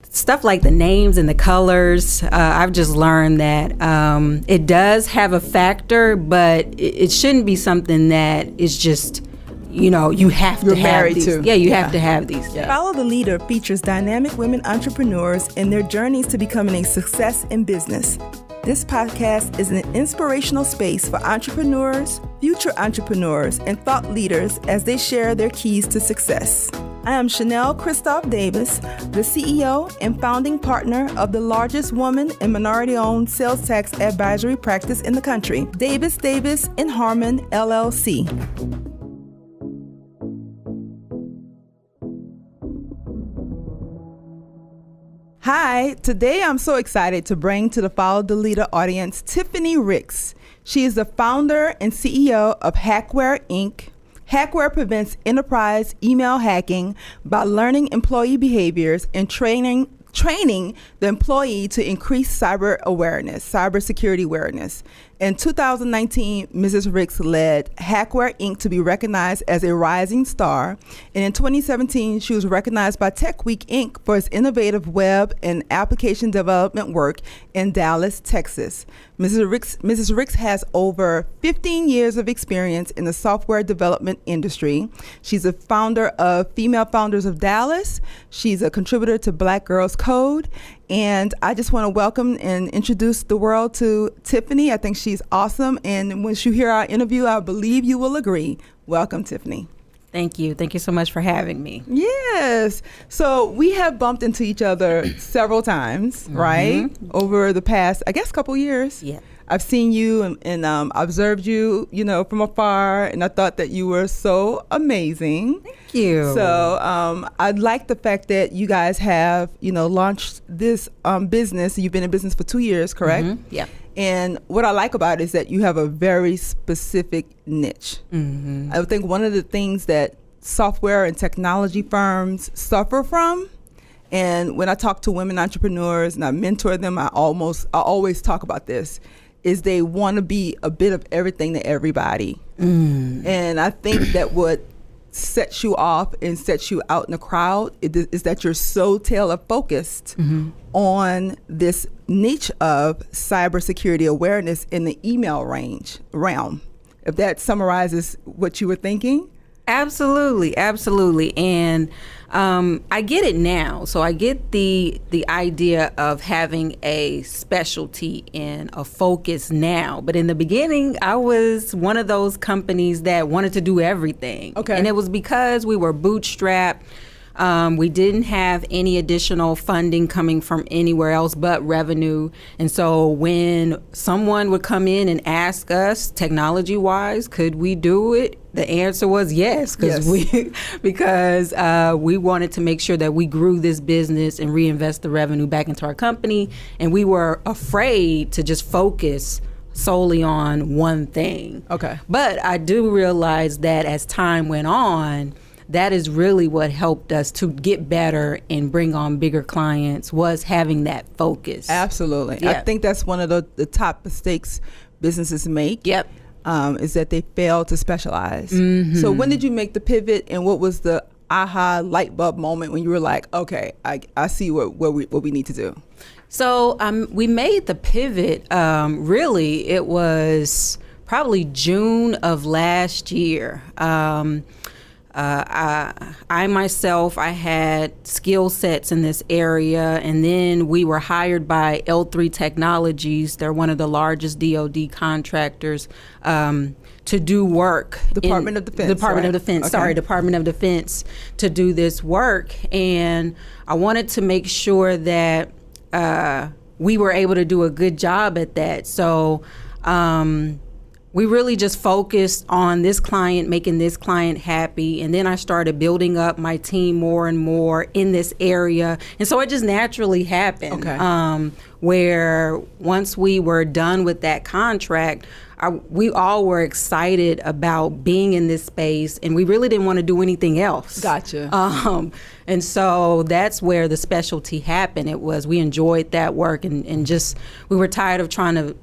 stuff like the names and the colors, I've just learned that it does have a factor, but it shouldn't be something that is just, you have to have these. Yeah, you have to have these. Yeah. Follow the Leader features dynamic women entrepreneurs and their journeys to becoming a success in business. This podcast is an inspirational space for entrepreneurs, future entrepreneurs, and thought leaders as they share their keys to success. I am Chanel Christoph Davis, the CEO and founding partner of the largest woman and minority-owned sales tax advisory practice in the country, Davis & Harmon, LLC. Hi, today I'm so excited to bring to the Follow the Leader audience Tiffany Ricks. She is the founder and CEO of Hacware, Inc. Hacware prevents enterprise email hacking by learning employee behaviors and training the employee to increase cybersecurity awareness. In 2019, Mrs. Ricks led Hacware, Inc. to be recognized as a rising star. And in 2017, she was recognized by Tech Week, Inc. for its innovative web and application development work in Dallas, Texas. Mrs. Ricks has over 15 years of experience in the software development industry. She's a founder of Female Founders of Dallas. She's a contributor to Black Girls Code. And I just want to welcome and introduce the world to Tiffany. I think she's awesome. And once you hear our interview, I believe you will agree. Welcome, Tiffany. Thank you. Thank you so much for having me. Yes. So we have bumped into each other several times, right? Over the past, I guess, couple years. Yeah. I've seen you and observed you, from afar, and I thought that you were so amazing. Thank you. So I like the fact that you guys have, launched this business. You've been in business for 2 years, correct? Yeah. And what I like about it is that you have a very specific niche. I think one of the things that software and technology firms suffer from, and when I talk to women entrepreneurs and I mentor them, I always talk about this, is they want to be a bit of everything to everybody. And I think that what sets you off and sets you out in the crowd is that you're so tailor focused on this niche of cybersecurity awareness in the email realm. If that summarizes what you were thinking. Absolutely. And I get it now. So I get the idea of having a specialty and a focus now. But in the beginning, I was one of those companies that wanted to do everything. Okay. And it was because we were bootstrapped. We didn't have any additional funding coming from anywhere else but revenue. And so when someone would come in and ask us, technology-wise, could we do it? The answer was yes, because we wanted to make sure that we grew this business and reinvest the revenue back into our company. And we were afraid to just focus solely on one thing. Okay. But I do realize that as time went on, that is really what helped us to get better and bring on bigger clients, was having that focus. Absolutely. Yep. I think that's one of the top mistakes businesses make. Yep. Is that they fail to specialize. So when did you make the pivot, and what was the aha light bulb moment when you were like, okay, I see what we need to do? So we made the pivot, really, it was probably June of last year. I myself had skill sets in this area, and then we were hired by L3 Technologies. They're one of the largest DoD contractors to do work. Department of Defense, to do this work. And I wanted to make sure that we were able to do a good job at that. So we really just focused on this client, making this client happy. And then I started building up my team more and more in this area. And so it just naturally happened. Okay. Where once we were done with that contract, we all were excited about being in this space, and we really didn't want to do anything else. Gotcha. And so that's where the specialty happened. We enjoyed that work, and just we were tired of trying to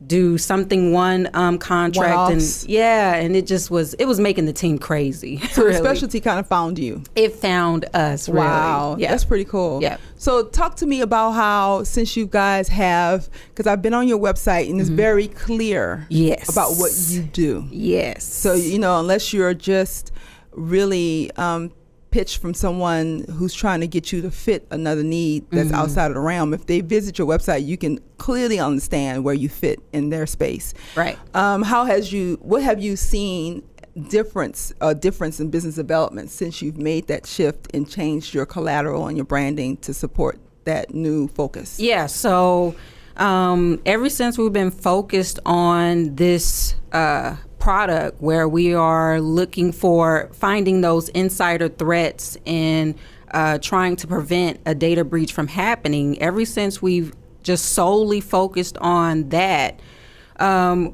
do something one contract, One-offs. and it was making the team crazy. So really. the specialty kind of found you. It found us. Really. Wow, Yeah. that's pretty cool. Yeah. So talk to me about how, since you guys have, because I've been on your website and it's very clear Yes. about what you do. Yes. So, unless you're just really pitched from someone who's trying to get you to fit another need that's outside of the realm, if they visit your website, you can clearly understand where you fit in their space. Right. What have you seen difference in business development since you've made that shift and changed your collateral and your branding to support that new focus? Yeah. So ever since we've been focused on this product where we are looking for finding those insider threats and trying to prevent a data breach from happening, ever since we've just solely focused on that,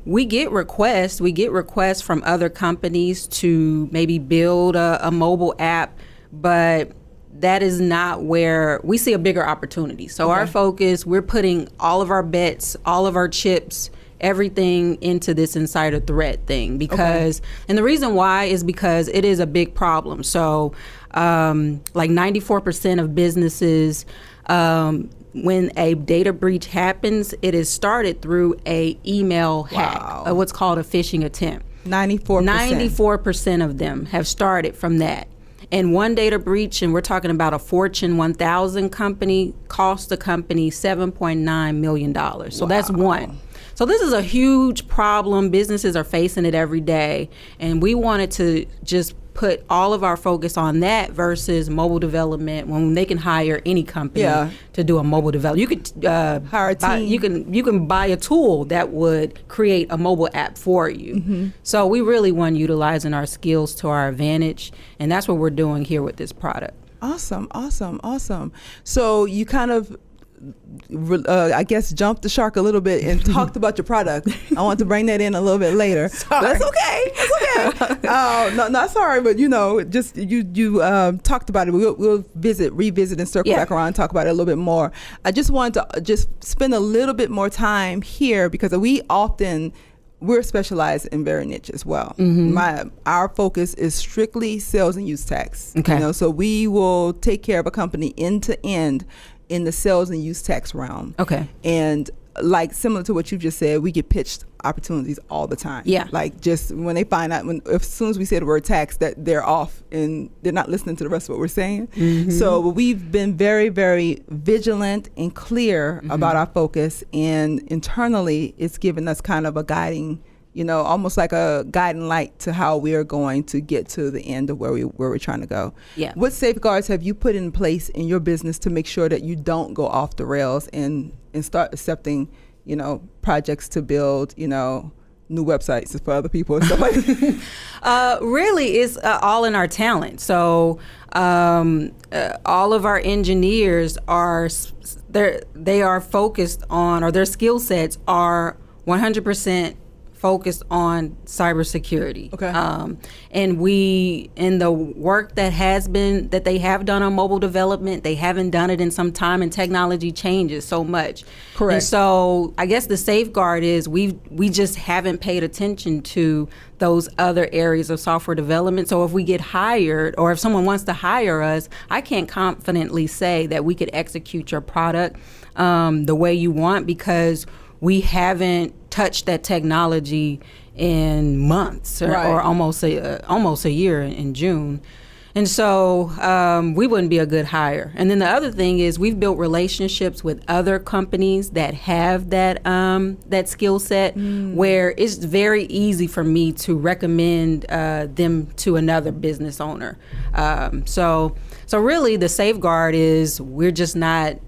we get requests from other companies to maybe build a mobile app, but that is not where we see a bigger opportunity. So our focus, we're putting all of our bets, all of our chips, everything into this insider threat thing because, and the reason why is because it is a big problem. So like 94% of businesses, when a data breach happens, it is started through a email hack, what's called a phishing attempt. 94% of them have started from that. And one data breach, and we're talking about a Fortune 1000 company, cost the company $7.9 million. So that's one. So this is a huge problem. Businesses are facing it every day. And we wanted to just put all of our focus on that versus mobile development when they can hire any company to do a mobile development. You could hire a team. You can buy a tool that would create a mobile app for you. So we really want utilizing our skills to our advantage, and that's what we're doing here with this product. Awesome. So you kind of I guess jumped the shark a little bit and talked about your product. I want to bring that in a little bit later. That's okay. Not sorry, but just you talked about it. We'll revisit and circle back around and talk about it a little bit more. I just wanted to just spend a little bit more time here because we're specialized in very niche as well. Our focus is strictly sales and use tax. So we will take care of a company end to end in the sales and use tax realm. And like similar to what you just said, we get pitched opportunities all the time. Like just when they find out, as soon as we say the word tax, that they're off and they're not listening to the rest of what we're saying. So we've been very, very vigilant and clear about our focus, and internally it's given us kind of a guiding, almost like a guiding light to how we are going to get to the end of where we're trying to go. What safeguards have you put in place in your business to make sure that you don't go off the rails and start accepting, projects to build, new websites for other people and stuff like that? Really, it's all in our talent. So all of our engineers they are focused on, or their skill sets are 100% focused on cybersecurity. And in the work that they have done on mobile development, they haven't done it in some time, and technology changes so much. And so I guess the safeguard is we just haven't paid attention to those other areas of software development. So if we get hired, or if someone wants to hire us, I can't confidently say that we could execute your product the way you want, because we haven't touched that technology in months or almost a year in June. And so we wouldn't be a good hire. And then the other thing is we've built relationships with other companies that have that skill set, where it's very easy for me to recommend them to another business owner. So really the safeguard is we're just not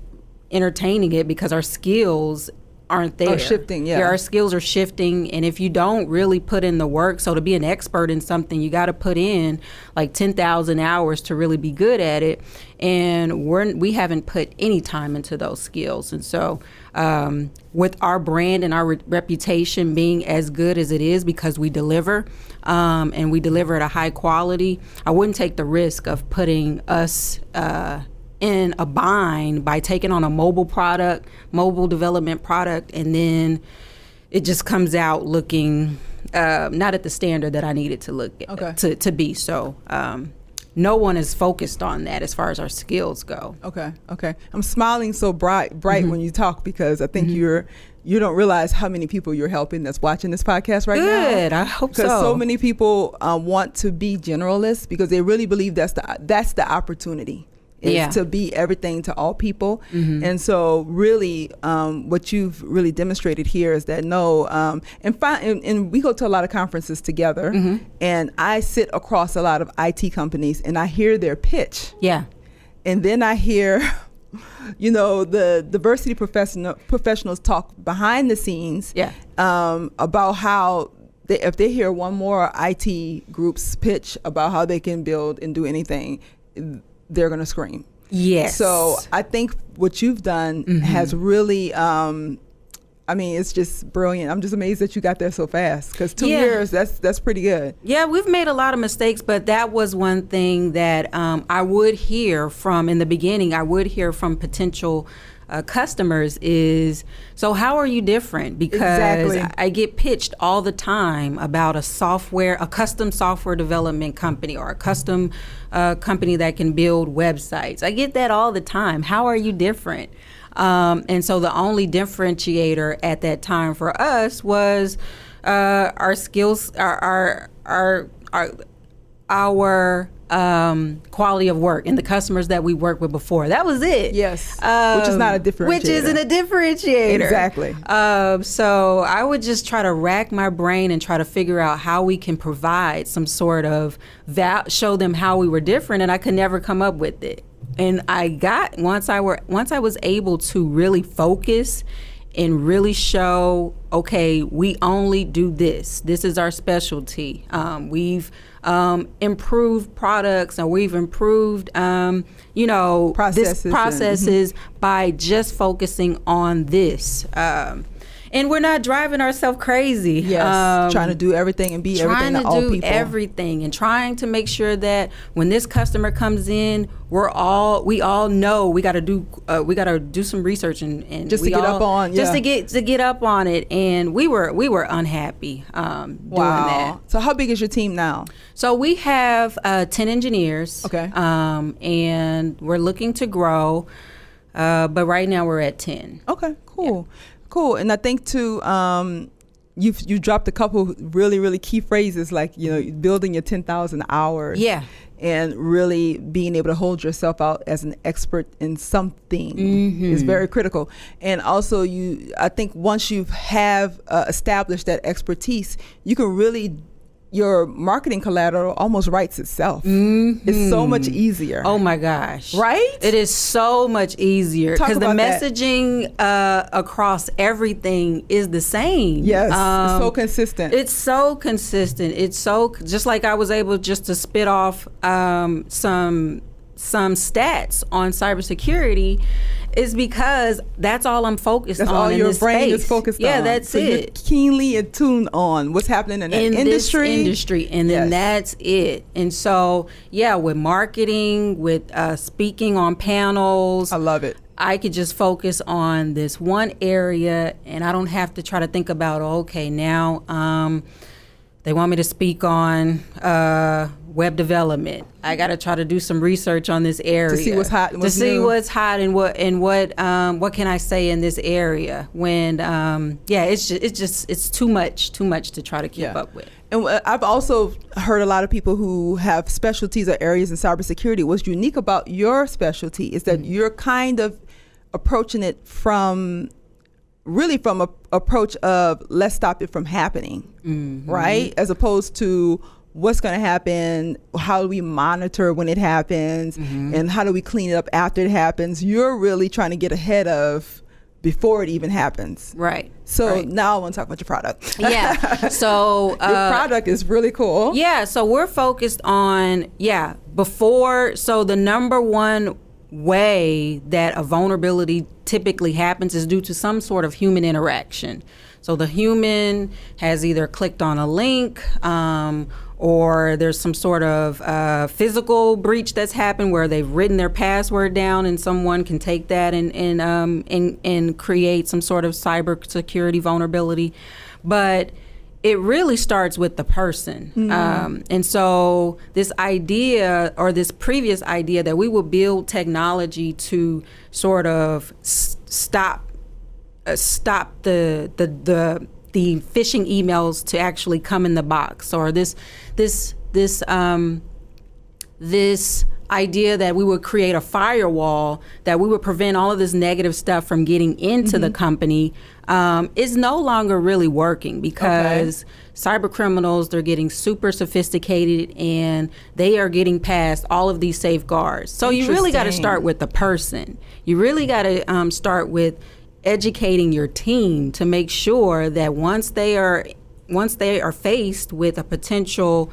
entertaining it because our skills aren't there. Our skills are shifting, and if you don't really put in the work, so to be an expert in something, you got to put in like 10,000 hours to really be good at it, and we haven't put any time into those skills. And so with our brand and our reputation being as good as it is because we deliver, and we deliver at a high quality, I wouldn't take the risk of putting us in a bind by taking on a mobile development product, and then it just comes out looking not at the standard that I need it to look to be. So no one is focused on that as far as our skills go. Okay. I'm smiling so bright when you talk, because I think you don't realize how many people you're helping that's watching this podcast right now. Good. I hope so. Because so many people want to be generalists because they really believe that's the opportunity. Is to be everything to all people. And so really what you've really demonstrated here is that and we go to a lot of conferences together, and I sit across a lot of IT companies and I hear their pitch. Yeah. And then I hear the diversity professionals talk behind the scenes about how if they hear one more IT group's pitch about how they can build and do anything, they're going to scream. Yes. So I think what you've done has really, it's just brilliant. I'm just amazed that you got there so fast, because 2 years, that's pretty good. Yeah, we've made a lot of mistakes, but that was one thing that I would hear from in the beginning. I would hear from potential customers is, so how are you different? Because I get pitched all the time about a custom software development company or a custom company that can build websites. I get that all the time. How are you different? And so the only differentiator at that time for us was our skills, our quality of work and the customers that we worked with before. That was it. Yes. Which is not a differentiator. Which isn't a differentiator. Exactly. So I would just try to rack my brain and try to figure out how we can provide some sort of show them how we were different, and I could never come up with it. And once I was able to really focus and really show, okay, we only do this. This is our specialty. We've improved products, and we've improved, processes by just focusing on this. And we're not driving ourselves crazy. Yes, trying to do everything and be everything to all people. Trying to do everything and trying to make sure that when this customer comes in, we all know we got to do some research and just to get up on it. And we were unhappy doing that. So how big is your team now? So we have 10 engineers. Okay. And we're looking to grow, but right now we're at 10. Okay. Cool. Yeah. Cool. And I think too, you dropped a couple really, really key phrases, like, building your 10,000 hours. Yeah. And really being able to hold yourself out as an expert in something is very critical. And also I think once you have established that expertise, you can really, your marketing collateral almost writes itself. It's so much easier. Oh my gosh. Right? It is so much easier because the messaging across everything is the same. Yes. It's so consistent. It's so consistent. It's so, just like I was able just to spit off some stats on cybersecurity, is because that's all I'm focused on. That's all your brain is focused on. Yeah, that's it. You're keenly attuned on what's happening in the industry. And then that's it. And so, with marketing, with speaking on panels. I love it. I could just focus on this one area, and I don't have to try to think about, now they want me to speak on web development. I got to try to do some research on this area to see what's hot and what's what can I say in this area when it's too much to try to keep up with. And I've also heard a lot of people who have specialties or areas in cybersecurity. What's unique about your specialty is that you're kind of approaching it from a approach of let's stop it from happening, right? As opposed to what's going to happen, how do we monitor when it happens, and how do we clean it up after it happens. You're really trying to get ahead of before it even happens. Right. So now I want to talk about your product. Yeah. So your product is really cool. Yeah. So we're focused on, before. So the number one way that a vulnerability typically happens is due to some sort of human interaction. So the human has either clicked on a link, or there's some sort of physical breach that's happened where they've written their password down, and someone can take that and create some sort of cybersecurity vulnerability. But it really starts with the person. And so this idea, or this previous idea, that we would build technology to sort of stop the phishing emails to actually come in the box, or this idea that we would create a firewall that we would prevent all of this negative stuff from getting into the company, is no longer really working, because cyber criminals, they're getting super sophisticated and they are getting past all of these safeguards. So you really got to start with the person. You really got to start with educating your team to make sure that once they are faced with a potential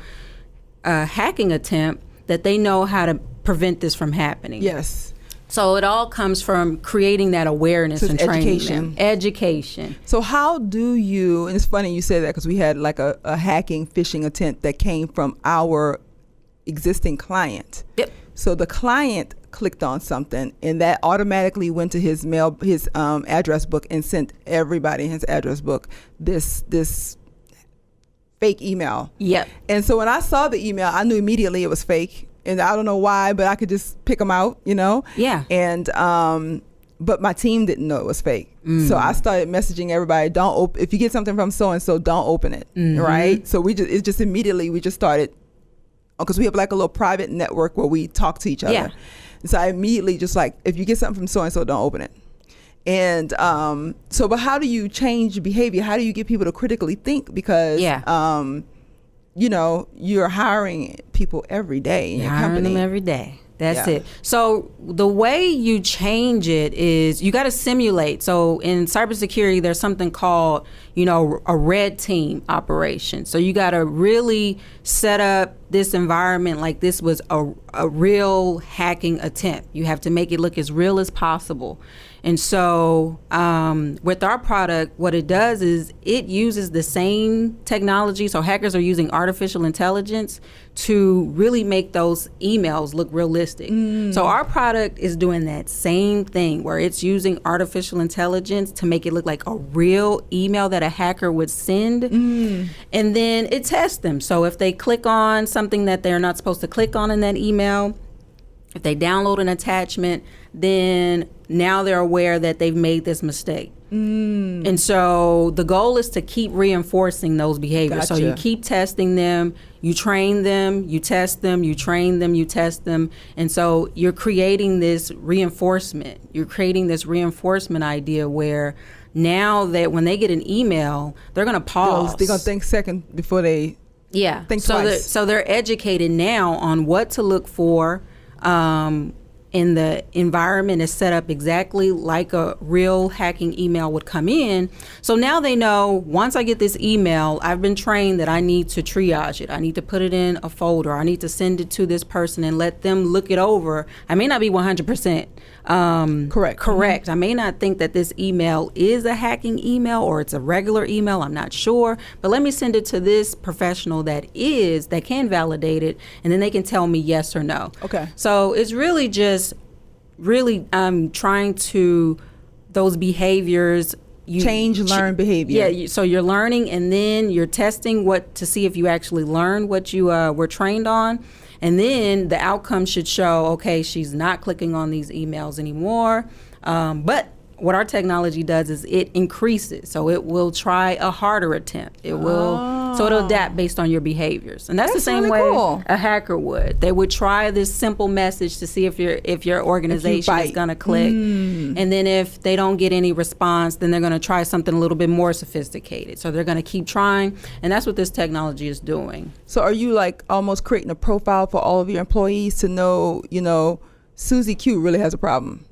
hacking attempt, that they know how to prevent this from happening. Yes. So it all comes from creating that awareness and training them. Education. So how do you, and it's funny you say that, because we had like a hacking phishing attempt that came from our existing client. Yep. So the client clicked on something, and that automatically went to his address book and sent everybody in his address book this fake email. Yep. And so when I saw the email, I knew immediately it was fake, and I don't know why, but I could just pick them out, Yeah. And but my team didn't know it was fake. So I started messaging everybody, if you get something from so and so, don't open it. Right? So we just started, because we have like a little private network where we talk to each other. Yeah. And so I immediately just like, if you get something from so and so, don't open it. And but how do you change behavior? How do you get people to critically think? Because you're hiring people every day in your company. Hiring them every day. That's it. So the way you change it is you got to simulate. So in cybersecurity, there's something called, a red team operation. So you got to really set up this environment like this was a real hacking attempt. You have to make it look as real as possible. And so with our product, what it does is it uses the same technology. So hackers are using artificial intelligence to really make those emails look realistic. So our product is doing that same thing, where it's using artificial intelligence to make it look like a real email that a hacker would send. And then it tests them. So if they click on something that they're not supposed to click on in that email, if they download an attachment, then now they're aware that they've made this mistake. And so the goal is to keep reinforcing those behaviors. Gotcha. So you keep testing them, you train them, you test them, you train them, you test them. And so you're creating this reinforcement. You're creating this reinforcement idea where now that when they get an email, they're going to pause. They're going to think second before they think twice. So they're educated now on what to look for. And the environment is set up exactly like a real hacking email would come in. So now they know, once I get this email, I've been trained that I need to triage it. I need to put it in a folder. I need to send it to this person and let them look it over. I may not be 100% correct. I may not think that this email is a hacking email or it's a regular email. I'm not sure. But let me send it to this professional that can validate it, and then they can tell me yes or no. Okay. So it's really just trying to, those behaviors, learn behavior. Yeah, so you're learning, and then you're testing to see if you actually learned what you were trained on. And then the outcome should show, okay, she's not clicking on these emails anymore. But what our technology does is it increases. So it will try a harder attempt. So it'll adapt based on your behaviors. And that's the same really way cool. a hacker would. They would try this simple message to see if your organization is going to click. And then if they don't get any response, then they're going to try something a little bit more sophisticated. So they're going to keep trying. And that's what this technology is doing. So are you like almost creating a profile for all of your employees to know, Susie Q really has a problem?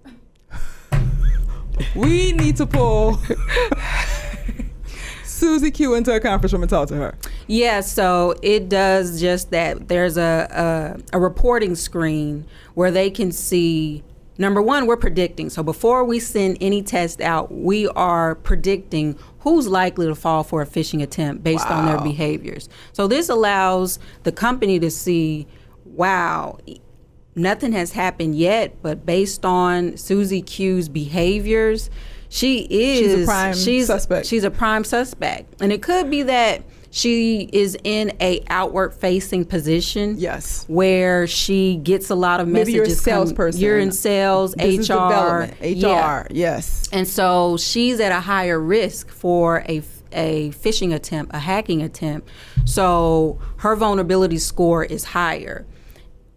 We need to pull Susie Q into a conference room and talk to her. Yeah, so it does just that. There's a reporting screen where they can see number one, we're predicting. So before we send any test out, we are predicting who's likely to fall for a phishing attempt based on their behaviors. So this allows the company to see, wow, nothing has happened yet, but based on Susie Q's behaviors, she's a prime suspect. She's a prime suspect. And it could be that she is in a outward facing position. Yes. Where she gets a lot of messages. Maybe you're a salesperson. You're in sales, Business HR. development, HR, Yeah. yes. And so she's at a higher risk for a phishing attempt, a hacking attempt. So her vulnerability score is higher.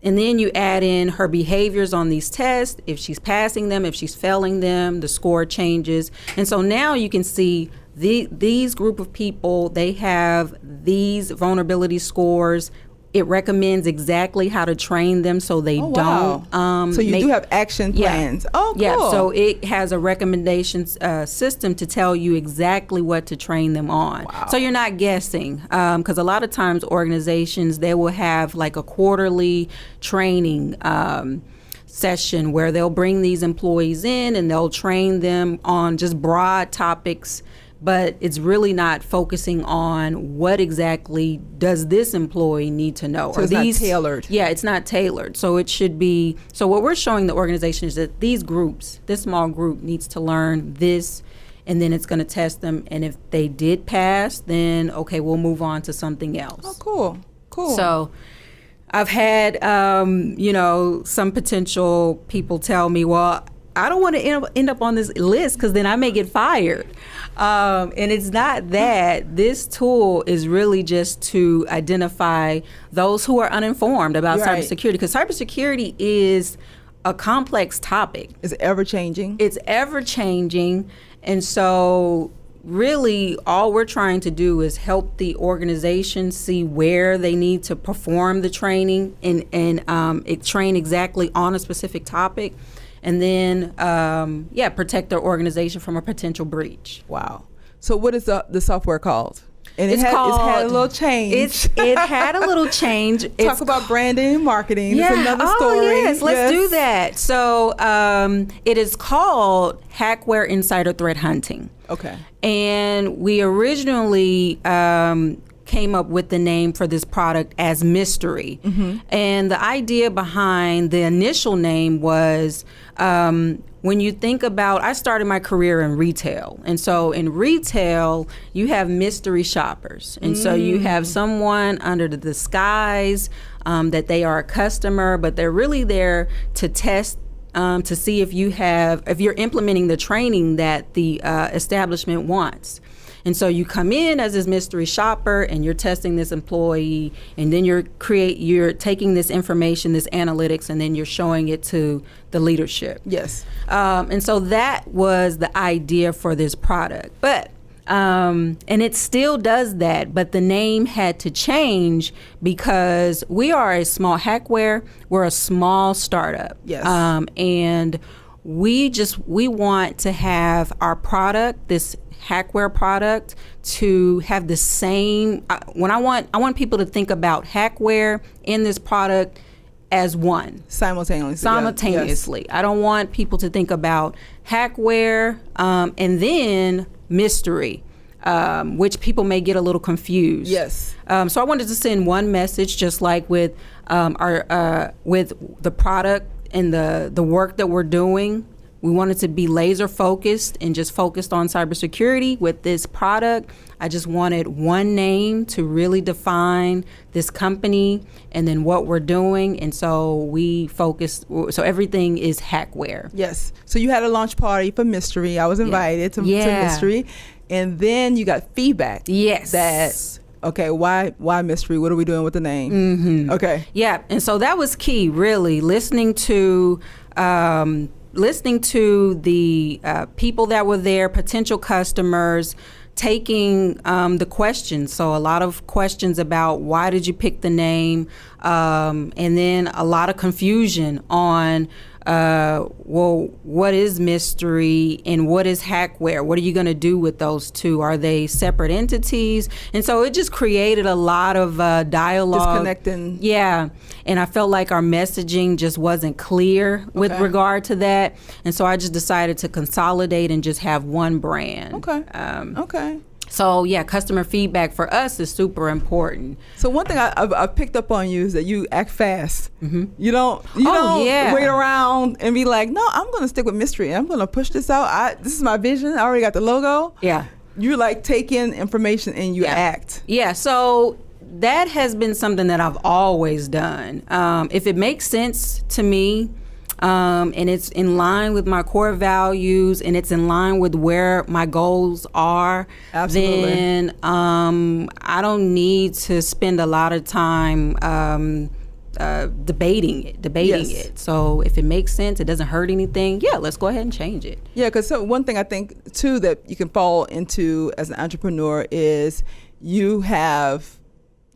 And then you add in her behaviors on these tests. If she's passing them, if she's failing them, the score changes. And so now you can see these group of people, they have these vulnerability scores. It recommends exactly how to train them so they don't. So you do have action plans. Yeah. Oh, cool. Yeah, so it has a recommendations system to tell you exactly what to train them on. Wow. So you're not guessing, because a lot of times organizations, they will have like a quarterly training session where they'll bring these employees in and they'll train them on just broad topics, but it's really not focusing on what exactly does this employee need to know. So it's not tailored. Yeah, it's not tailored. So it should be, so what we're showing the organization is that these groups, this small group needs to learn this, and then it's going to test them. And if they did pass, then okay, we'll move on to something else. Oh, cool. Cool. So I've had, some potential people tell me, well, I don't want to end up on this list because then I may get fired. And it's not that. This tool is really just to identify those who are uninformed about cybersecurity, because cybersecurity is a complex topic. It's ever changing. It's ever changing. And so really all we're trying to do is help the organization see where they need to perform the training and train exactly on a specific topic. And then, protect their organization from a potential breach. Wow. So what is the software called? And it's had a little change. It had a little change. Talk about branding and marketing. Yeah. It's another story. Yes, let's do that. So it is called Hacware Insider Threat Hunting. Okay. And we originally came up with the name for this product as Mystery. Mm-hmm. And the idea behind the initial name was when you think about, I started my career in retail. And so in retail, you have mystery shoppers. And so you have someone under the disguise that they are a customer, but they're really there to test to see if you're implementing the training that the establishment wants. And so you come in as this mystery shopper and you're testing this employee, and then you're taking this information, this analytics, and then you're showing it to the leadership. Yes. And so that was the idea for this product. But and it still does that, but the name had to change because we are a small Hacware. We're a small startup. Yes. And we want to have our product, this Hacware product, to have the same. I want people to think about Hacware in this product as one simultaneously. Yes. I don't want people to think about Hacware and then Mystery, which people may get a little confused. Yes. So I wanted to send one message, just like with with the product and the work that we're doing. We wanted to be laser focused and just focused on cybersecurity. With this product, I just wanted one name to really define this company and then what we're doing. And so we focused, so everything is Hacware. Yes. So you had a launch party for Mystery. I was invited to Mystery. And then you got feedback. Yes. That, okay, why Mystery? What are we doing with the name? Mm-hmm. Okay. Yeah. And so that was key, really, listening to the people that were there, potential customers, taking the questions. So a lot of questions about why did you pick the name, and then a lot of confusion on well, what is mystery and what is Hacware? What are you going to do with those two? Are they separate entities? And so it just created a lot of dialogue. Disconnecting. Yeah. And I felt like our messaging just wasn't clear with regard to that. And so I just decided to consolidate and just have one brand. Okay. So yeah, customer feedback for us is super important. So one thing I've picked up on you is that you act fast. Mm-hmm. You don't wait around and be like, no, I'm going to stick with mystery. I'm going to push this out. This is my vision. I already got the logo. Yeah. You like take in information and you act. Yeah. So that has been something that I've always done. If it makes sense to me, and it's in line with my core values and it's in line with where my goals are, then I don't need to spend a lot of time debating it. So if it makes sense, it doesn't hurt anything, let's go ahead and change it. Yeah, because one thing I think, too, that you can fall into as an entrepreneur is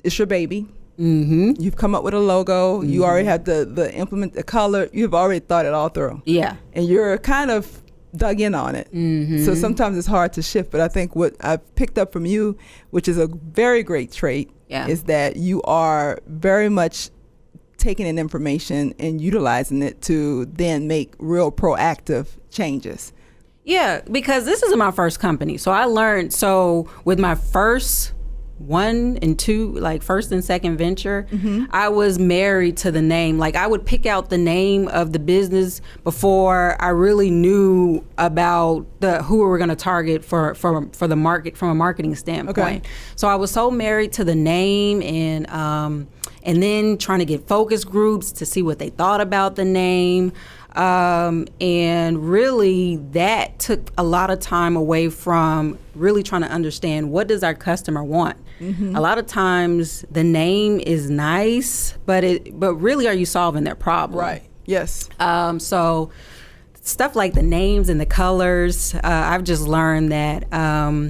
it's your baby. Mm-hmm. You've come up with a logo. Mm-hmm. You already have the color. You've already thought it all through. Yeah. And you're kind of dug in on it. Mm-hmm. So sometimes it's hard to shift. But I think what I've picked up from you, which is a very great trait, is that you are very much taking in information and utilizing it to then make real proactive changes. Yeah, because this is my first company. So I learned, with my first one and two, like first and second venture, I was married to the name. Like I would pick out the name of the business before I really knew about who we were going to target for the market from a marketing standpoint. Okay. So I was so married to the name, and then trying to get focus groups to see what they thought about the name. And really that took a lot of time away from really trying to understand what does our customer want. Mm-hmm. A lot of times the name is nice, but really are you solving their problem? Right. Yes. So stuff like the names and the colors, I've just learned that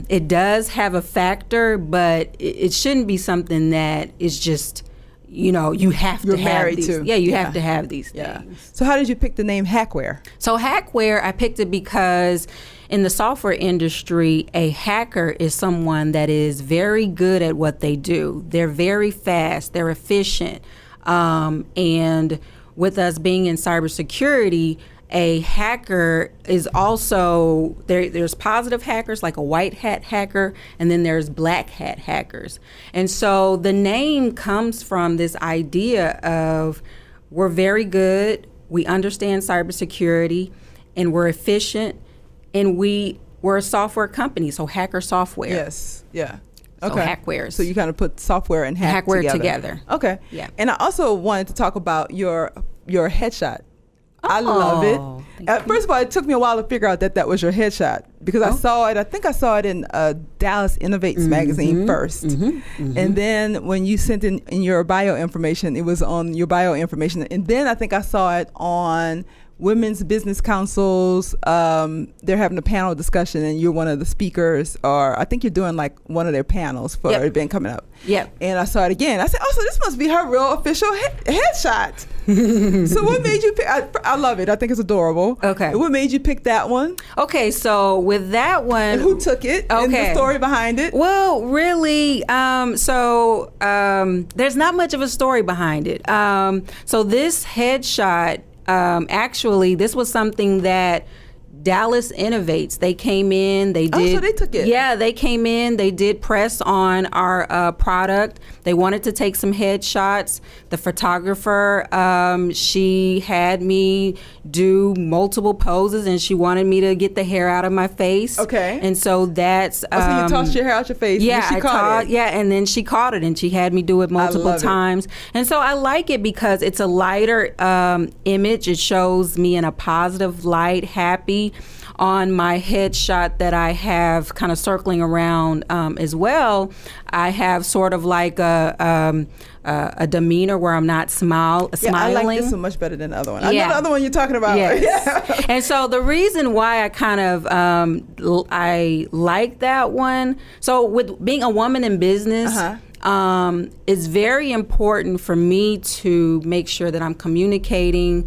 it does have a factor, but it shouldn't be something that is just, you have to have these. Yeah, you have to have these things. So how did you pick the name Hacware? So Hacware, I picked it because in the software industry, a hacker is someone that is very good at what they do. They're very fast, they're efficient. And with us being in cybersecurity, a hacker is also, there's positive hackers like a white hat hacker, and then there's black hat hackers. And so the name comes from this idea of we're very good, we understand cybersecurity, and we're efficient, and we're a software company, so hacker software. Yes, yeah. Okay. So Hacwares. So you kind of put software and Hacware together. Okay. Yeah. And I also wanted to talk about your headshot. I love it. First of all, it took me a while to figure out that was your headshot because I saw it. I think I saw it in Dallas Innovates magazine first. And then when you sent in your bio information, it was on your bio information. And then I think I saw it on Women's Business Council's, they're having a panel discussion and you're one of the speakers, or I think you're doing like one of their panels for an event coming up. Yep. And I saw it again. I said, oh, so this must be her real official headshot. So what made you pick? I love it. I think it's adorable. Okay. What made you pick that one? Okay, so with that one. And who took it? Okay. And the story behind it? Well, really, there's not much of a story behind it. So this headshot, actually, this was something that Dallas Innovates, they came in, they did. Oh, so they took it. Yeah, they came in, they did press on our product. They wanted to take some headshots. The photographer, she had me do multiple poses and she wanted me to get the hair out of my face. Okay. And so that's. So you tossed your hair out your face. Yeah, and she caught it. Yeah, and then she caught it and she had me do it multiple times. And so I like it because it's a lighter image. It shows me in a positive light, happy. On my headshot that I have kind of circling around as well, I have sort of like a demeanor where I'm not smiling. I like this one much better than the other one. I know the other one you're talking about. Yes. Yeah. And so the reason why I kind of I like that one, so with being a woman in business, it's very important for me to make sure that I'm communicating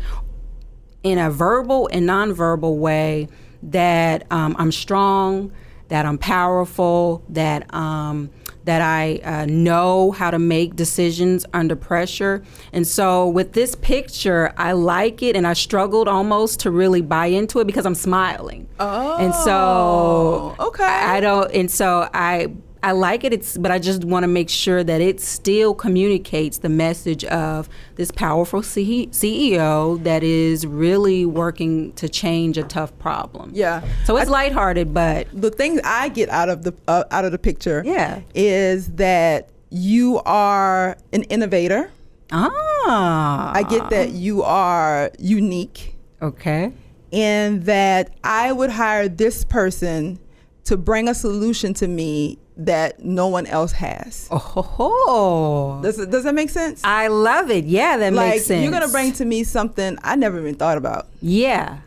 in a verbal and nonverbal way that I'm strong, that I'm powerful, that I know how to make decisions under pressure. And so with this picture, I like it, and I struggled almost to really buy into it because I'm smiling. Oh, and so okay. I like it, but I just want to make sure that it still communicates the message of this powerful CEO that is really working to change a tough problem. Yeah. So it's lighthearted, but the thing I get out of the picture yeah. is that you are an innovator. I get that you are unique. Okay. And that I would hire this person to bring a solution to me that no one else has. Oh. Does that make sense? I love it. Yeah, that makes sense. You're going to bring to me something I never even thought about. Yeah.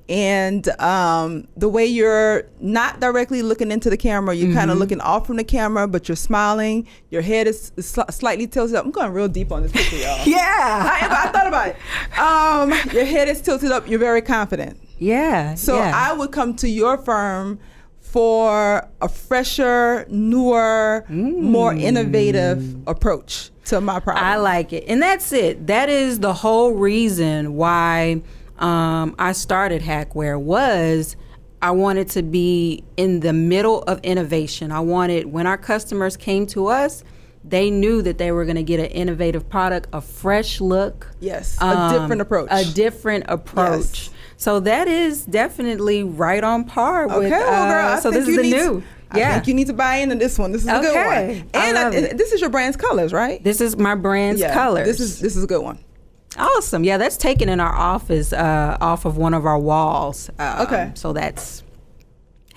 And the way you're not directly looking into the camera, you're kind of looking off from the camera, but you're smiling. Your head is slightly tilted up. I'm going real deep on this picture, y'all. Yeah. I thought about it. Your head is tilted up. You're very confident. Yeah. So I would come to your firm for a fresher, newer, more innovative approach to my problem. I like it. And that's it. That is the whole reason why I started Hacware. Was I wanted to be in the middle of innovation. I wanted, when our customers came to us, they knew that they were going to get an innovative product, a fresh look. Yes, a different approach. A different approach. Yes. So that is definitely right on par with. Okay, well, girl, so this is the new. I think you need to buy into this one. This is a good one. And this is your brand's colors, right? This is my brand's colors. This is a good one. Awesome. Yeah, that's taken in our office off of one of our walls. Okay. So that's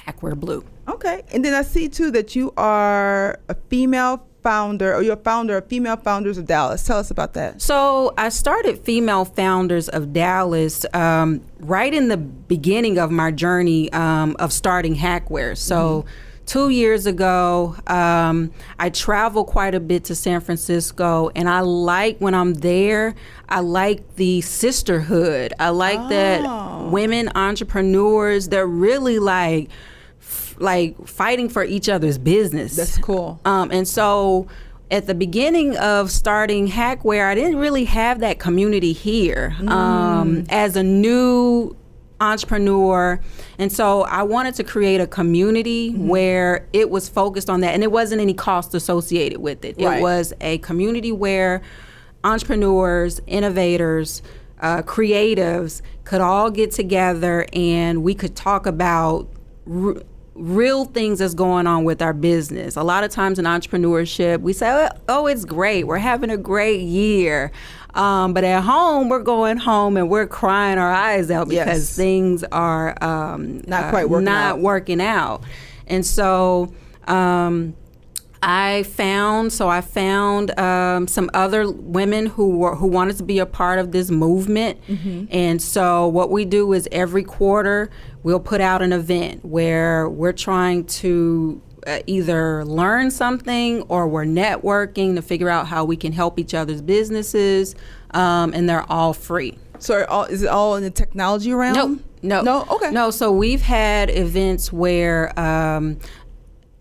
Hacware Blue. Okay. And then I see, too, that you are a female founder, or you're a founder of Female Founders of Dallas. Tell us about that. So I started Female Founders of Dallas right in the beginning of my journey of starting Hacware. So 2 years ago, I travel quite a bit to San Francisco, and I like, when I'm there, I like the sisterhood. I like that women entrepreneurs, they're really like fighting for each other's business. That's cool. And so at the beginning of starting Hacware, I didn't really have that community here as a new entrepreneur. And so I wanted to create a community where it was focused on that, and it wasn't any cost associated with it. Right. It was a community where entrepreneurs, innovators, creatives could all get together, and we could talk about real things that's going on with our business. A lot of times in entrepreneurship, we say, oh, it's great. We're having a great year. But at home, we're going home and we're crying our eyes out because things are not quite working out. And so I found some other women who wanted to be a part of this movement. And so what we do is every quarter we'll put out an event where we're trying to either learn something or we're networking to figure out how we can help each other's businesses, and they're all free. So is it all in the technology realm? No. Okay. No. So we've had events where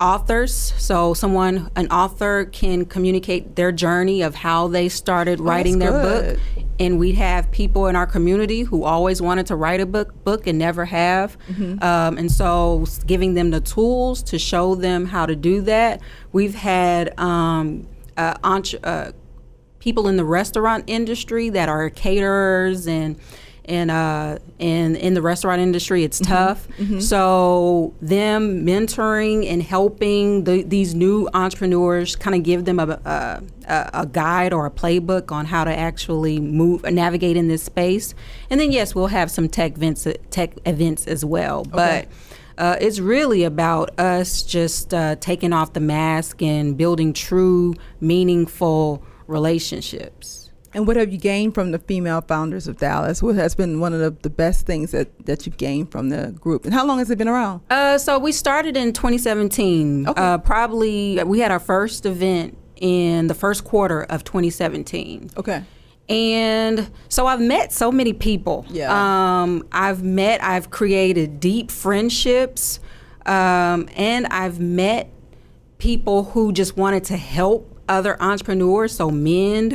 authors, so an author can communicate their journey of how they started writing their book. And we have people in our community who always wanted to write a book and never have. And so giving them the tools to show them how to do that. We've had people in the restaurant industry that are caterers, and in the restaurant industry, it's tough. So them mentoring and helping these new entrepreneurs, kind of give them a guide or a playbook on how to actually navigate in this space. And then, yes, we'll have some tech events as well. But it's really about us just taking off the mask and building true, meaningful relationships. And what have you gained from the Female Founders of Dallas? What has been one of the best things that you've gained from the group? And how long has it been around? So we started in 2017. Probably we had our first event in the first quarter of 2017. Okay. And so I've met so many people. Yeah. I've created deep friendships, and I've met people who just wanted to help other entrepreneurs. So men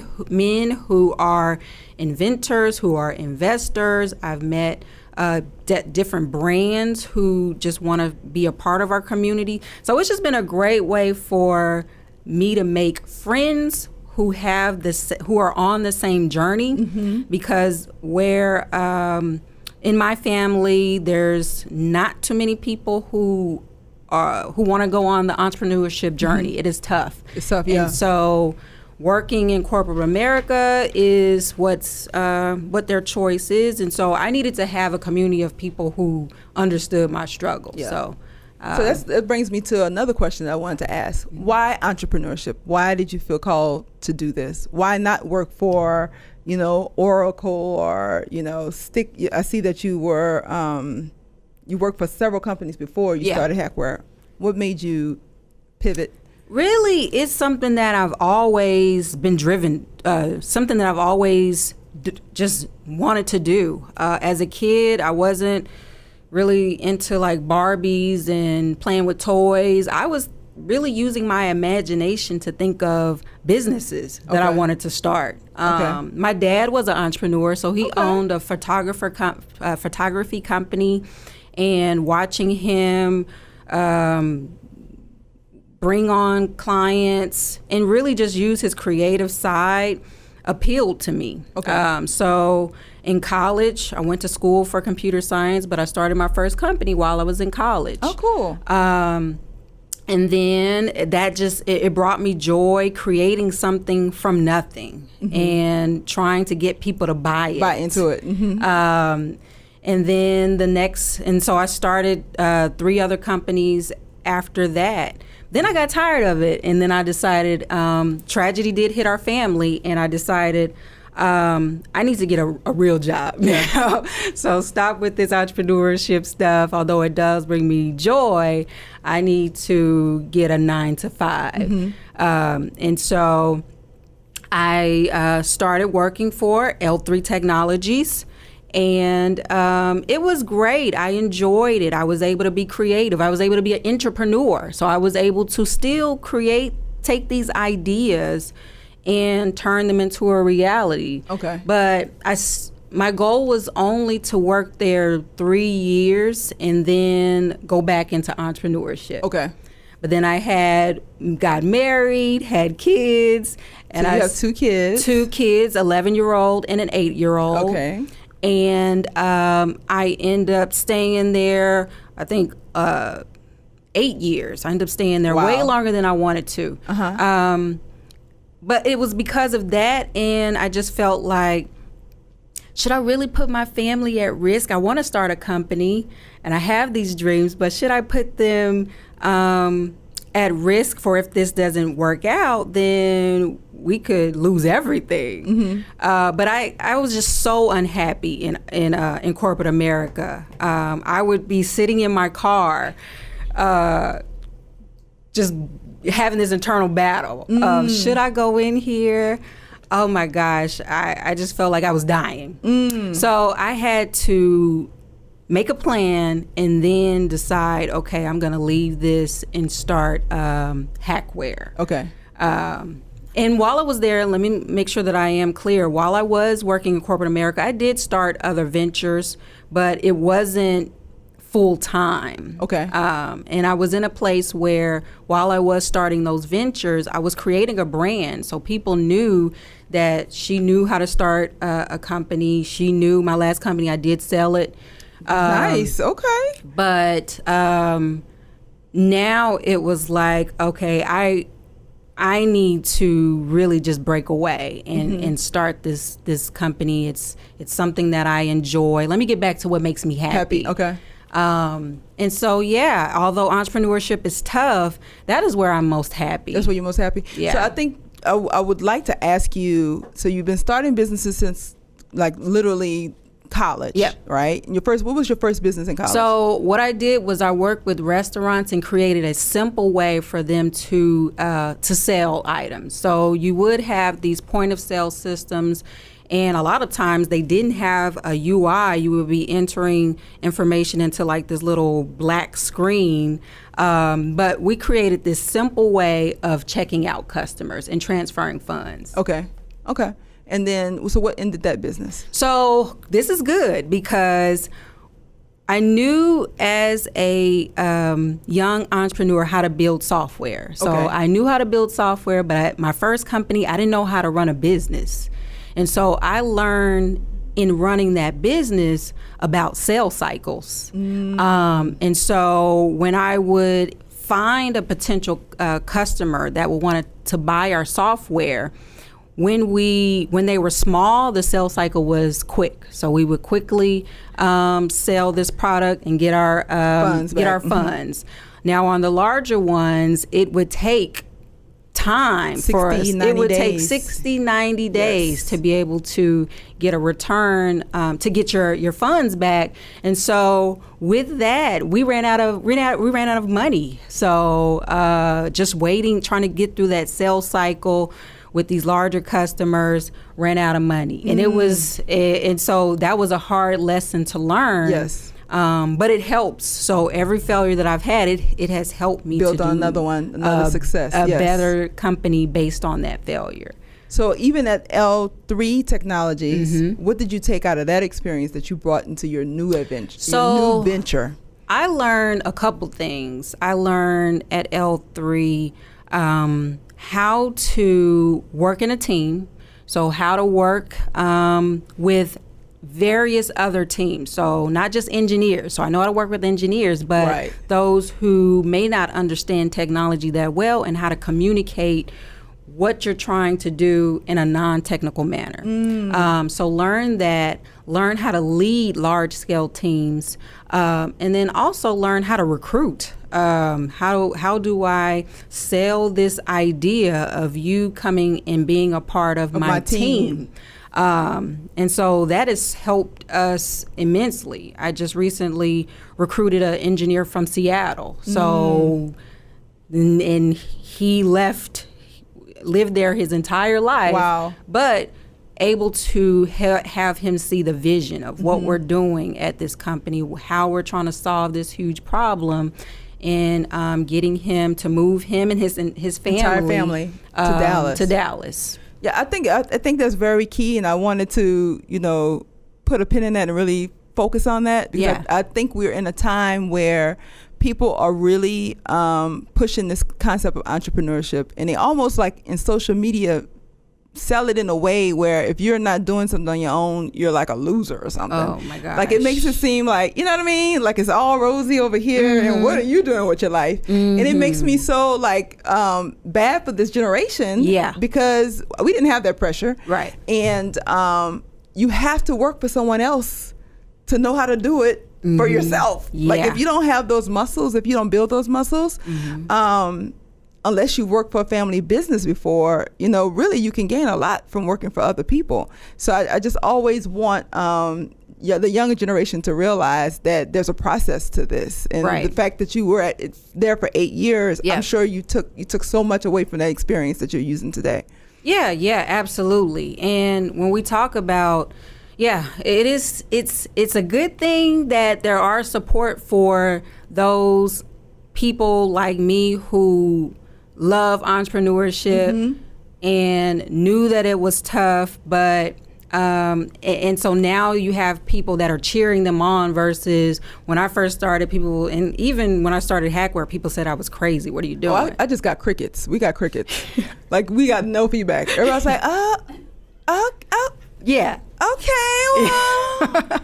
who are inventors, who are investors. I've met different brands who just want to be a part of our community. So it's just been a great way for me to make friends who are on the same journey, because where in my family there's not too many people who want to go on the entrepreneurship journey. It is tough. It's tough, yeah. And so working in corporate America is what their choice is, and so I needed to have a community of people who understood my struggle. Yeah. So that brings me to another question that I wanted to ask. Why entrepreneurship? Why did you feel called to do this? Why not work for, Oracle or, Stick? I see that you were, you worked for several companies before you started Hacware. What made you pivot? Really, it's something that I've always been driven, something that I've always just wanted to do. As a kid, I wasn't really into like Barbies and playing with toys. I was really using my imagination to think of businesses that I wanted to start. My dad was an entrepreneur, so he owned a photography company, and watching him bring on clients and really just use his creative side appealed to me. So in college, I went to school for computer science, but I started my first company while I was in college. Oh, cool. And then that it brought me joy creating something from nothing and trying to get people to buy into it. And then so I started 3 other companies after that. Then I got tired of it, and then I decided tragedy did hit our family, and I decided I need to get a real job now. So stop with this entrepreneurship stuff. Although it does bring me joy, I need to get a 9-to-5. And so I started working for L3 Technologies. And it was great. I enjoyed it. I was able to be creative. I was able to be an entrepreneur. So I was able to still take these ideas and turn them into a reality. But my goal was only to work there 3 years and then go back into entrepreneurship. But then I got married, had kids. And so you have 2 kids? 2 kids, 11-year-old and an 8-year-old. And I ended up staying there, I think, 8 years. I ended up staying there way longer than I wanted to. But it was because of that, and I just felt like, should I really put my family at risk? I want to start a company, and I have these dreams, but should I put them at risk for if this doesn't work out, then we could lose everything. But I was just so unhappy in corporate America. I would be sitting in my car, just having this internal battle of, should I go in here? Oh my gosh, I just felt like I was dying. So I had to make a plan and then decide, okay, I'm gonna leave this and start Hacware. And while I was there, let me make sure that I am clear. While I was working in corporate America, I did start other ventures, but it wasn't full time. And I was in a place where while I was starting those ventures, I was creating a brand. So people knew that she knew how to start a company. She knew my last company, I did sell it. Nice. But now it was like, okay, I need to really just break away and start this company. It's something that I enjoy. Let me get back to what makes me happy. And so, yeah, although entrepreneurship is tough, that is where I'm most happy. That's where you're most happy? Yeah. So I think I would like to ask you, so you've been starting businesses since like literally college, right? And what was your first business in college? So what I did was I worked with restaurants and created a simple way for them to sell items. So you would have these point of sale systems, And a lot of times they didn't have a UI. You would be entering information into like this little black screen. But we created this simple way of checking out customers and transferring funds. Okay. And then, so what ended that business? So this is good because I knew as a young entrepreneur how to build software. So I knew how to build software, but at my first company, I didn't know how to run a business. And so I learned in running that business about sales cycles. And so when I would find a potential customer that would want to buy our software, when they were small, the sales cycle was quick. So we would quickly sell this product and get our funds. Now on the larger ones, it would take time for us. It would take 60, 90 days to be able to get a return, to get your funds back. And so with that, we ran out of money. So just waiting, trying to get through that sales cycle with these larger customers, ran out of money. And it was, and so that was a hard lesson to learn. Yes. But it helps. So every failure that I've had, it has helped me build to on another success. A better company based on that failure. So even at L3 Technologies, what did you take out of that experience that you brought into your new adventure? Your new venture? I learned a couple things. I learned at L3 how to work in a team. So how to work with various other teams. So not just engineers. So I know how to work with engineers, but those who may not understand technology that well, and how to communicate what you're trying to do in a non-technical manner. So learn how to lead large-scale teams, and then also learn how to recruit. How do I sell this idea of you coming and being a part of my team? And so that has helped us immensely. I just recently recruited an engineer from Seattle. So, and he lived there his entire life. Wow. But able to have him see the vision of what we're doing at this company, how we're trying to solve this huge problem, and getting him to move him and his entire family to Dallas. Yeah, I think that's very key, and I wanted to, put a pin in that and really focus on that, because I think we're in a time where people are really pushing this concept of entrepreneurship, and they almost, like in social media, sell it in a way where if you're not doing something on your own, you're like a loser or something. Oh my gosh. Like it makes it seem like, you know what I mean? Like it's all rosy over here, and what are you doing with your life? And it makes me so bad for this generation. Yeah. Because we didn't have that pressure. Right. And you have to work for someone else to know how to do it for yourself. Like if you don't have those muscles, if you don't build those muscles, unless you worked for a family business before, really you can gain a lot from working for other people. So I just always want the younger generation to realize that there's a process to this. And the fact that you were there for 8 years, I'm sure you took so much away from that experience that you're using today. Yeah, absolutely. And when we talk about, it's a good thing that there are support for those people like me who love entrepreneurship and knew that it was tough, but and so now you have people that are cheering them on, versus when I first started, people, and even when I started Hacware, people said I was crazy. What are you doing? I just got crickets. We got crickets. Like we got no feedback. Everybody's like, yeah, okay, well.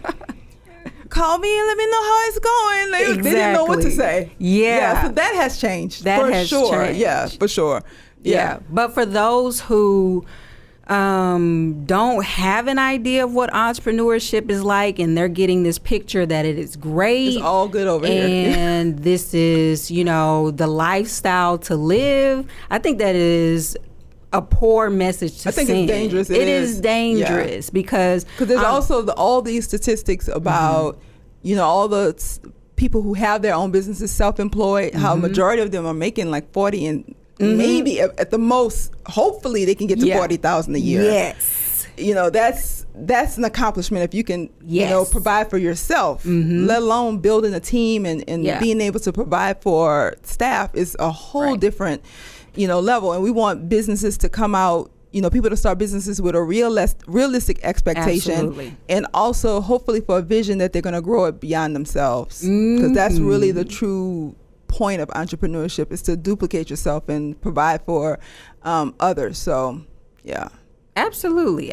Call me and let me know how it's going. They didn't know what to say. Yeah, so that has changed. That has changed. Yeah, for sure. Yeah. But for those who don't have an idea of what entrepreneurship is like, and they're getting this picture that it is great. It's all good over here. And this is, the lifestyle to live. I think that is a poor message to send. I think it's dangerous. It is dangerous because there's also all these statistics about all the people who have their own businesses, self-employed, how a majority of them are making like 40 and maybe at the most, hopefully they can get to 40,000 a year. Yes. that's an accomplishment if you can, Yes. provide for yourself, let alone building a team and being able to provide for staff is a whole different, level. And we want businesses to come out, people to start businesses with a realistic expectation. Absolutely. And also hopefully for a vision that they're going to grow it beyond themselves. Because that's really the true point of entrepreneurship, is to duplicate yourself and provide for others. So, yeah. Absolutely.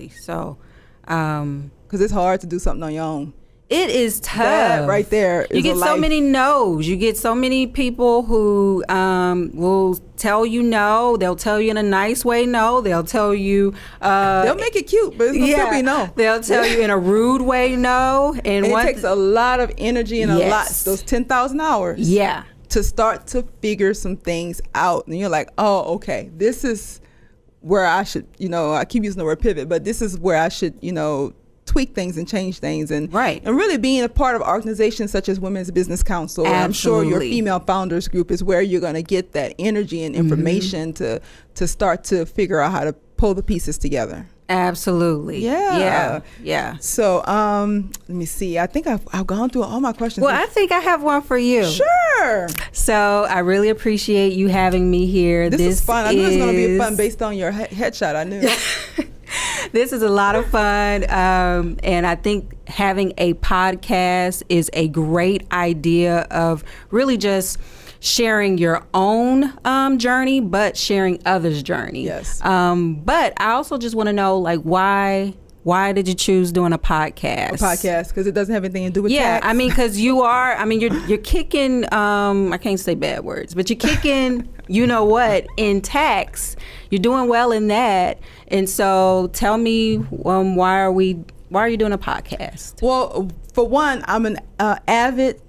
So, because it's hard to do something on your own. It is tough. That right there is you get so many no's. You get so many people who will tell you no. They'll tell you in a nice way no. They'll tell you... they'll make it cute, but it's going to still be no. They'll tell you in a rude way no. And it takes a lot of energy and those 10,000 hours. Yeah. To start to figure some things out. And you're like, oh, okay, this is where I should, I keep using the word pivot, but this is where I should, tweak things and change things, and really being a part of organizations such as Women's Business Council. And I'm sure your female founders group is where you're going to get that energy and information to start to figure out how to pull the pieces together. Absolutely. Yeah. So let me see. I think I've gone through all my questions. Well, I think I have one for you. Sure. So I really appreciate you having me here. This is fun. I knew it was going to be fun based on your headshot. I knew. This is a lot of fun, and I think having a podcast is a great idea of really just sharing your own journey, but sharing others' journey. Yes. But I also just want to know, like, why did you choose doing a podcast? A podcast, because it doesn't have anything to do with tax. I mean, because you're kicking, I can't say bad words, but you're kicking, in tax. You're doing well in that. And so tell me, why are you doing a podcast? Well, for one, I'm an avid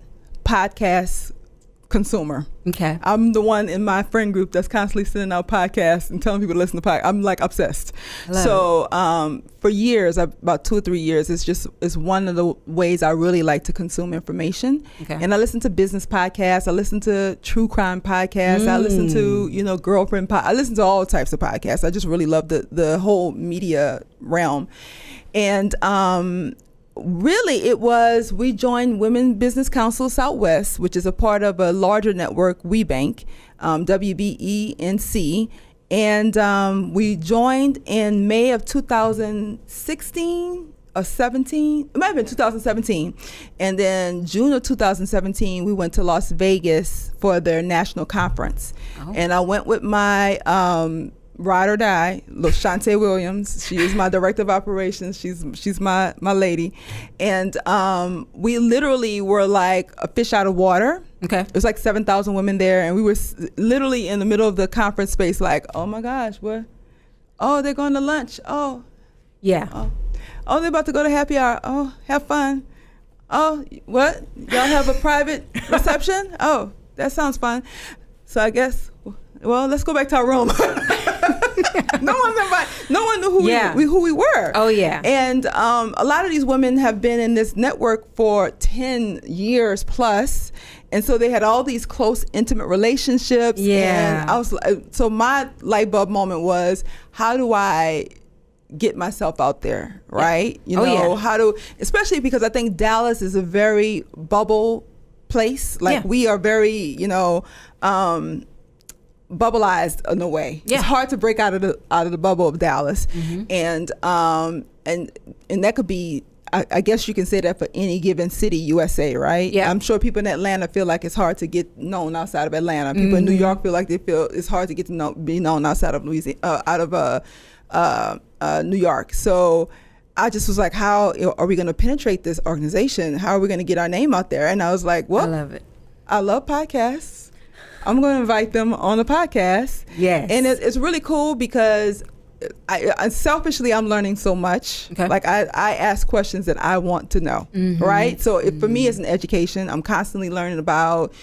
podcast consumer. Okay. I'm the one in my friend group that's constantly sending out podcasts and telling people to listen to podcasts. I'm like obsessed. For years, about 2 or 3 years, it's one of the ways I really like to consume information. Okay. And I listen to business podcasts. I listen to true crime podcasts. I listen to, girlfriend I listen to all types of podcasts. I just really love the whole media realm. And, really, we joined Women Business Council Southwest, which is a part of a larger network, WeBank, WBENC. And we joined in May of 2016 or 17. It might have been 2017. And then June of 2017, we went to Las Vegas for their national conference. Oh. And I went with my... ride or die, Shante Williams. She is my director of operations. She's my lady. And we literally were like a fish out of water. Okay. It was like 7,000 women there, and we were literally in the middle of the conference space like, oh my gosh, what? Oh, they're going to lunch. Oh. Yeah. Oh, they're about to go to happy hour. Oh, have fun. Oh, what? Y'all have a private reception? Oh, that sounds fun. So I guess, well, let's go back to our room. No one knew who we were. Oh, yeah. And a lot of these women have been in this network for 10 years plus. And so they had all these close, intimate relationships. Yeah. And so my light bulb moment was, how do I get myself out there, right? Especially because I think Dallas is a very bubble place. Like we are very, bubbleized in a way. Yeah. It's hard to break out of the bubble of Dallas. And that could be, I guess you can say that for any given city, USA, right? Yeah. I'm sure people in Atlanta feel like it's hard to get known outside of Atlanta. People in New York feel like it's hard to get to be known outside of New York. So I just was like, how are we going to penetrate this organization? How are we going to get our name out there? And I was like, well, I love it. I love podcasts. I'm going to invite them on the podcast. Yes. And it's really cool because I selfishly, I'm learning so much. Okay. Like I ask questions that I want to know, right? So for me, it's an education. I'm constantly learning about,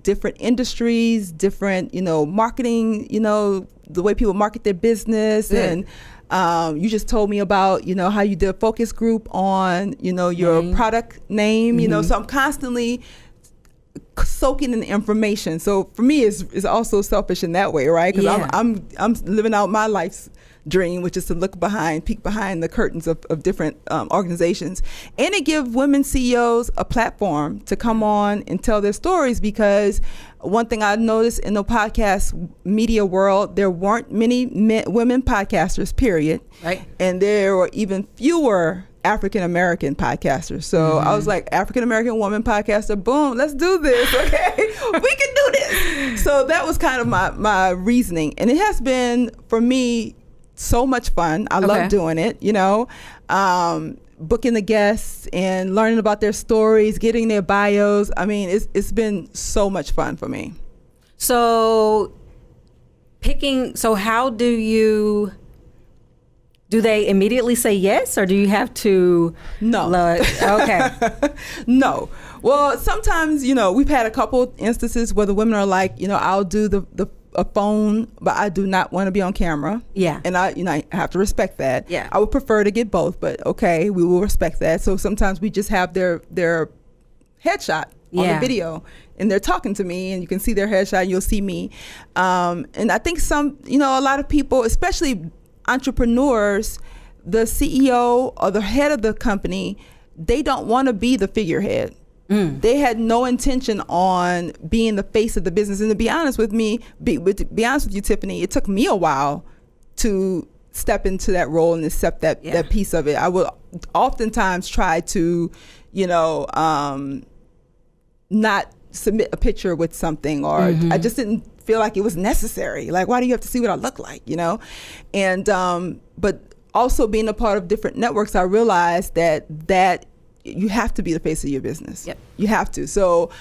different industries, different, marketing, the way people market their business. Yeah. And you just told me about, how you did a focus group on, your product name, so I'm constantly soaking in the information. So for me, it's also selfish in that way, right? Because I'm living out my life's dream, which is to peek behind the curtains of different organizations. And it gives women CEOs a platform to come on and tell their stories, because one thing I noticed in the podcast media world, there weren't many women podcasters, period. Right. And there were even fewer African-American podcasters. So I was like, African-American woman podcaster, boom, let's do this, okay? We can do this. So that was kind of my reasoning. And it has been, for me, so much fun. I love doing it, booking the guests and learning about their stories, getting their bios. I mean, it's been so much fun for me. So how do they immediately say yes, or do you have to? No. Okay. No. Well, sometimes, we've had a couple instances where the women are like, I'll do a phone, but I do not want to be on camera. Yeah. And I have to respect that. Yeah. I would prefer to get both, but okay, we will respect that. So sometimes we just have their headshot on the video, and they're talking to me, and you can see their headshot, and you'll see me. And I think a lot of people, especially entrepreneurs, the CEO or the head of the company, they don't want to be the figurehead. They had no intention on being the face of the business. And to be honest with you, Tiffany, it took me a while to step into that role and accept that piece of it. I would oftentimes try to, not submit a picture with something, or I just didn't feel like it was necessary. Like, why do you have to see what I look like, And but also being a part of different networks, I realized that you have to be the face of your business. Yep. You have to. So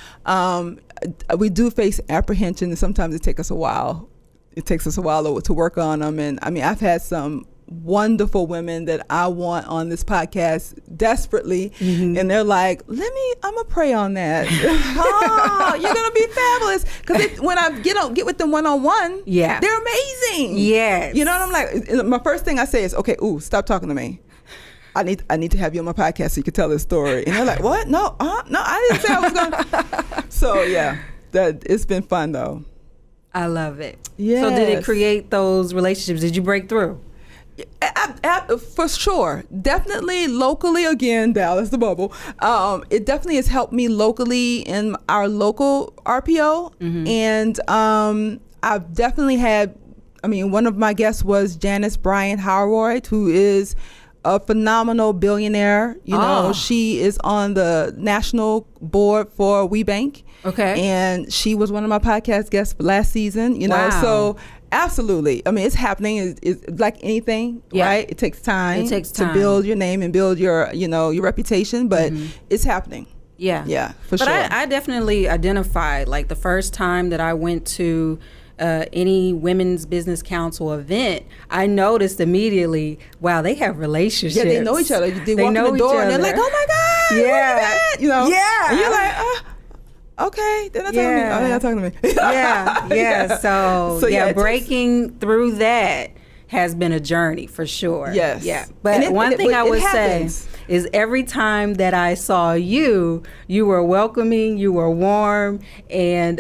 we do face apprehension, and sometimes it takes us a while. It takes us a while to work on them. And I mean, I've had some wonderful women that I want on this podcast desperately, and they're like, I'm gonna pray on that. Oh, you're gonna be fabulous, because when I get with them one-on-one, they're amazing. Yes. And I'm like, my first thing I say is, okay, stop talking to me. I need to have you on my podcast so you can tell this story. And they're like, what? No, I didn't say I was gonna. So it's been fun though. I love it. Yeah. So did it create those relationships? Did you break through? For sure. Definitely locally, again, Dallas the bubble. It definitely has helped me locally in our local RPO. And I've definitely had, one of my guests was Janice Bryant Howard, who is a phenomenal billionaire. She is on the national board for WeBank. Okay. And she was one of my podcast guests last season, Wow. So absolutely. It's happening. It's like anything, right? It takes time. To build your name and build your, your reputation, but it's happening. Yeah. Yeah, for sure. But I definitely identified, like, the first time that I went to any Women's Business Council event, I noticed immediately, wow, they have relationships. Yeah, they know each other. They walk in the door and they're like, oh my God, yeah. Yeah. And you're like, okay, they're not talking to me. Oh, they're not talking to me. Yeah. So breaking through that has been a journey for sure. Yes. Yeah. But one thing I would say is every time that I saw you were welcoming, you were warm, and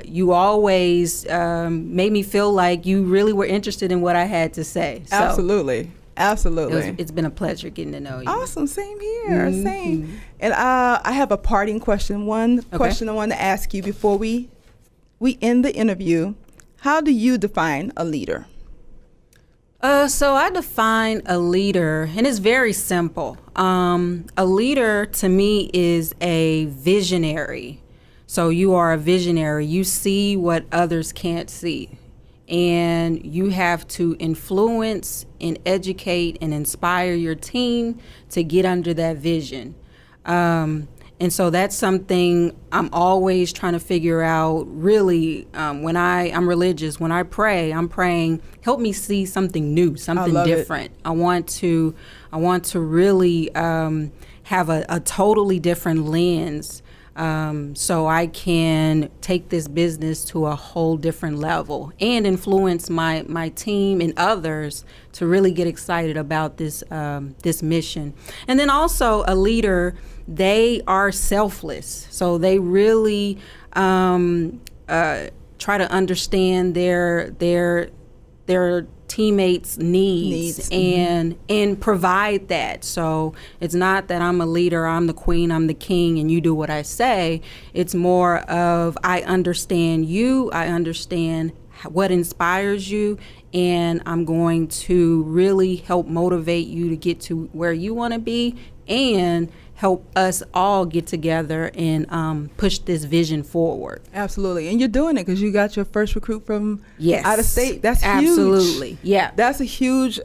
you always made me feel like you really were interested in what I had to say. So absolutely. It's been a pleasure getting to know you. Awesome. Same here. Same. And I have a parting question. Question I want to ask you before we end the interview. How do you define a leader? So I define a leader, and it's very simple. A leader to me is a visionary. So you are a visionary. You see what others can't see. And you have to influence and educate and inspire your team to get under that vision. And so that's something I'm always trying to figure out. Really, when I'm religious, when I pray, I'm praying, help me see something new, something different. I want to really have a totally different lens, so I can take this business to a whole different level and influence my team and others to really get excited about this mission. And then also a leader, they are selfless. So they really try to understand their their teammates' needs. And provide that. So it's not that I'm a leader, I'm the queen, I'm the king, and you do what I say. It's more of I understand you, I understand what inspires you, and I'm going to really help motivate you to get to where you want to be and help us all get together and push this vision forward. Absolutely. And you're doing it because you got your first recruit from out of state. That's absolutely huge. Yeah. That's a huge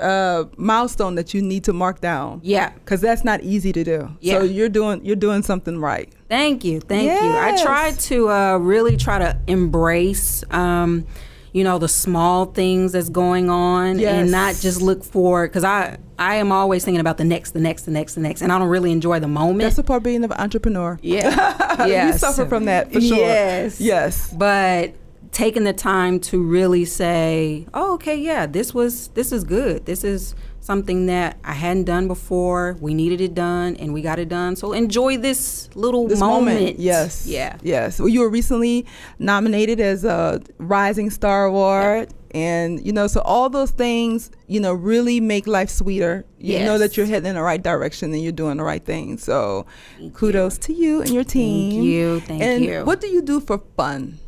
milestone that you need to mark down. Yeah. Because that's not easy to do. Yeah. So you're doing something right. Thank you. I try to really try to embrace the small things that's going on and not just look for, because I am always thinking about the next, and I don't really enjoy the moment. That's the part of being an entrepreneur. Yeah. You suffer from that for sure. Yes. But taking the time to really say, oh, okay, yeah, this is good. This is something that I hadn't done before. We needed it done, and we got it done. So enjoy this moment. Yes. Yeah. Yes. Well, you were recently nominated as a Rising Star Award. Yeah. And, so all those things, really make life sweeter. You know that you're heading in the right direction and you're doing the right thing. So kudos to you and your team. Thank you. And what do you do for fun?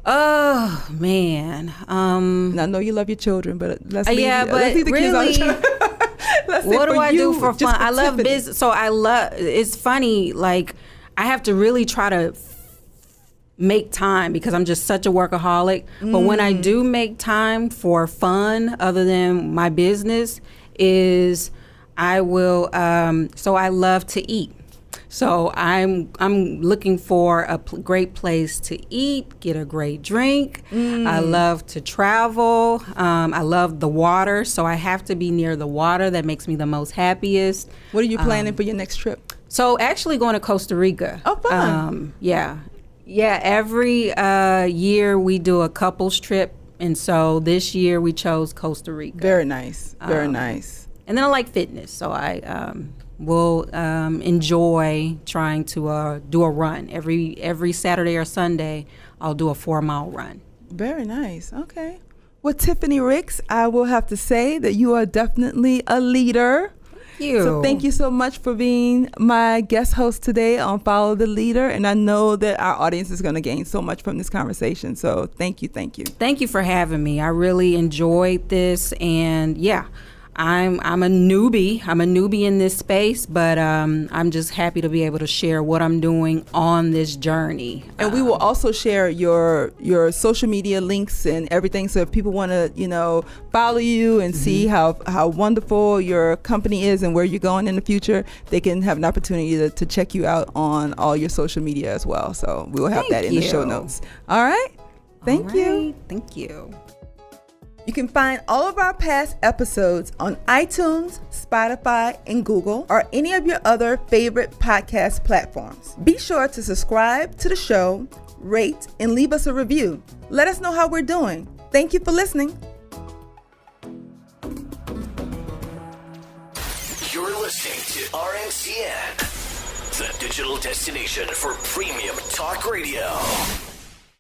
Oh, man. And I know you love your children, but let's leave the really, kids on. What do I do for fun? I love business. So it's funny, like, I have to really try to make time because I'm just such a workaholic. But when I do make time for fun other than my business is I will, so I love to eat. So I'm looking for a great place to eat, get a great drink. I love to travel. I love the water, so I have to be near the water. That makes me the most happiest. What are you planning for your next trip? So actually going to Costa Rica. Oh, fun. Yeah. Every year we do a couples trip, and so this year we chose Costa Rica. Very nice. Very nice. And then I like fitness, so I will enjoy trying to do a run every Saturday or Sunday. I'll do a 4-mile run. Very nice. Okay. Well, Tiffany Ricks, I will have to say that you are definitely a leader. So thank you so much for being my guest host today on Follow the Leader. And I know that our audience is going to gain so much from this conversation. So thank you. Thank you. Thank you for having me. I really enjoyed this. And I'm a newbie. I'm a newbie in this space, but I'm just happy to be able to share what I'm doing on this journey. And we will also share your social media links and everything. So if people want to, follow you and see how wonderful your company is and where you're going in the future, they can have an opportunity to check you out on all your social media as well. So we will have that in the show notes. All right. Thank you. Thank you. You can find all of our past episodes on iTunes, Spotify, and Google, or any of your other favorite podcast platforms. Be sure to subscribe to the show, rate, and leave us a review. Let us know how we're doing. Thank you for listening. You're listening to RNCN, the digital destination for premium talk radio.